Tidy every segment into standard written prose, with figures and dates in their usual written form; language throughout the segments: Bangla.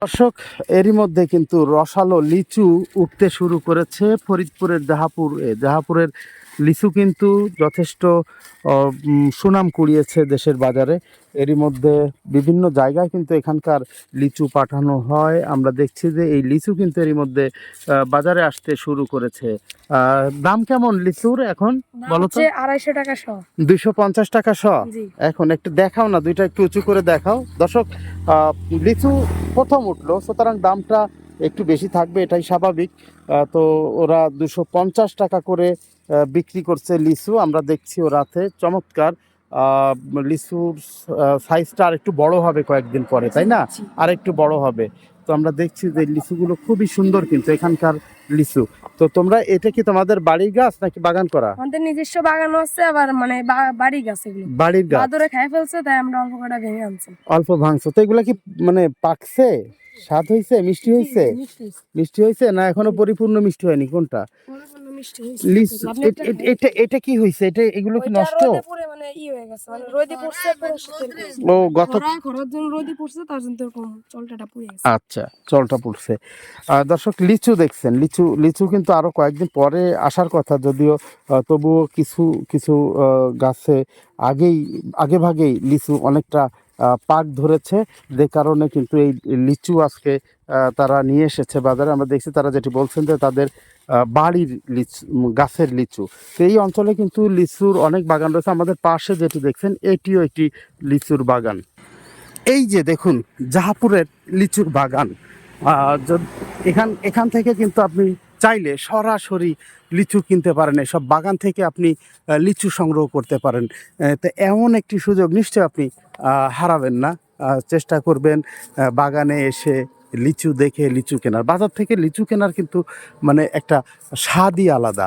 দর্শক, এরই মধ্যে কিন্তু রসালো লিচু উঠতে শুরু করেছে ফরিদপুরের জাহাপুরের লিচু কিন্তু যথেষ্ট সুনাম কুড়িয়েছে দেশের বাজারে। এরই মধ্যে বিভিন্ন জায়গায় কিন্তু এখানকার লিচু পাঠানো হয়। আমরা দেখছি যে এই লিচু কিন্তু এরই মধ্যে বাজারে আসতে শুরু করেছে। দাম কেমন লিচুর এখন বলো তো? 250 টাকা শ। 250 টাকা শ। এখন একটু দেখাও না, দুইটা একটু উঁচু করে দেখাও। দর্শক, লিচু প্রথম উঠলো, সুতরাং দামটা একটু বেশি থাকবে, এটাই স্বাভাবিক। তো ওরা 250 টাকা করে বিক্রি করছে লিচু। আমরা দেখছি ওরাতে চমৎকার লিচুর সাইজটা আর একটু বড় হবে কয়েকদিন পরে, তাই না? আর একটু বড় হবে। তো আমরা দেখছি যে লিচুগুলো খুবই সুন্দর কিন্তু এখানকার লিচু। তো তোমরা এটা কি তোমাদের বাড়ির গাছ নাকি বাগান করা? আমাদের নিজস্ব বাগান আছে, আবার মানে বাড়ি গাছ এগুলো। বাড়ির গাছ বাদরে খাই ফেলছে, তাই আমরা অল্প কটা ভেঙে আনছি। অল্প ভাঙছো তো? এগুলা কি মানে পাকছে, স্বাদ হয়েছে, মিষ্টি হয়েছে? মিষ্টি হয়েছে না এখনো পরিপূর্ণ মিষ্টি হয়নি? কোনটা? এটা কি হয়েছে? এটা এগুলো কি নষ্ট? ও গত আচ্ছা, চলটা পড়ছে। দর্শক, লিচু দেখছেন, লিচু কিন্তু আরো কয়েকদিন পরে আসার কথা, যদিও তবুও কিছু কিছু গাছে আগে ভাগেই লিচু অনেকটা পাক ধরেছে, যে কারণে কিন্তু এই লিচু আজকে তারা নিয়ে এসেছে বাজারে। আমরা দেখছি তারা যেটি বলছেন যে তাদের বাড়ির লিচু, গাছের লিচু। তো এই অঞ্চলে কিন্তু লিচুর অনেক বাগান রয়েছে। আমাদের পাশে যেটি দেখছেন এটিও একটি লিচুর বাগান। এই যে দেখুন জাহাপুরের লিচুর বাগান। এখান থেকে কিন্তু আপনি চাইলে সরাসরি লিচু কিনতে পারেন, এসব বাগান থেকে আপনি লিচু সংগ্রহ করতে পারেন। তো এমন একটি সুযোগ নিশ্চয়ই আপনি হারাবেন না। চেষ্টা করবেন বাগানে এসে লিচু দেখে লিচু কেনার। বাজার থেকে লিচু কেনার কিন্তু মানে একটা স্বাদই আলাদা।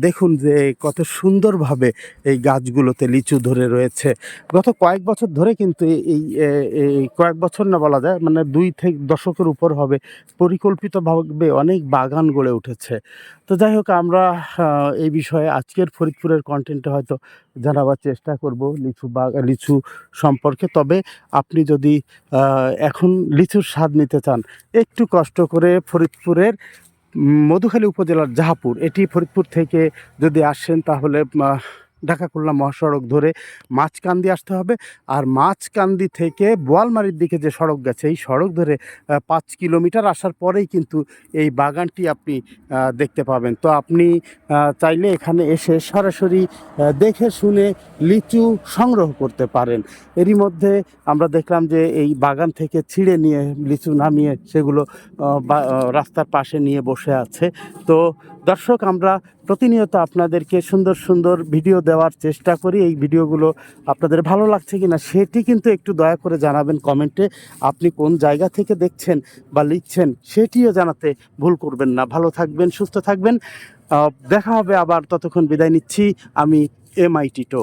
দেখুন যে কত সুন্দরভাবে এই গাছগুলোতে লিচু ধরে রয়েছে। গত কয়েক বছর ধরে কিন্তু এই কয়েক বছর না বলা যায়, মানে 2 থেকে দশকের উপর হবে, পরিকল্পিতভাবে অনেক বাগান গড়ে উঠেছে। তো যাই হোক, আমরা এই বিষয়ে আজকের ফরিদপুরের কন্টেন্টে হয়তো জানাবার চেষ্টা করব লিচু সম্পর্কে। তবে আপনি যদি এখন লিচুর স্বাদ নিতে চান, একটু কষ্ট করে ফরিদপুরের মধুখালী উপজেলার জাহাপুর, এটি ফরিদপুর থেকে যদি আসেন তাহলে ঢাকা খুলনা মহাসড়ক ধরে মাঝকান্দি আসতে হবে। আর মাঝকান্দি থেকে বোয়ালমারির দিকে যে সড়ক গেছে, এই সড়ক ধরে 5 কিলোমিটার আসার পরেই কিন্তু এই বাগানটি আপনি দেখতে পাবেন। তো আপনি চাইলে এখানে এসে সরাসরি দেখে শুনে লিচু সংগ্রহ করতে পারেন। এরই মধ্যে আমরা দেখলাম যে এই বাগান থেকে ছিঁড়ে নিয়ে লিচু নামিয়ে সেগুলো রাস্তার পাশে নিয়ে বসে আছে। তো দর্শক, আমরা প্রতিনিয়ত আপনাদেরকে সুন্দর সুন্দর ভিডিও দেওয়ার চেষ্টা করি। এই ভিডিওগুলো আপনাদের ভালো লাগছে কিনা সেটি কিন্তু একটু দয়া করে জানাবেন কমেন্টে। আপনি কোন জায়গা থেকে দেখছেন বা লিখছেন সেটিও জানাতে ভুল করবেন না। ভালো থাকবেন, সুস্থ থাকবেন। দেখা হবে আবার, ততক্ষণ বিদায় নিচ্ছি। আমি MIT টো।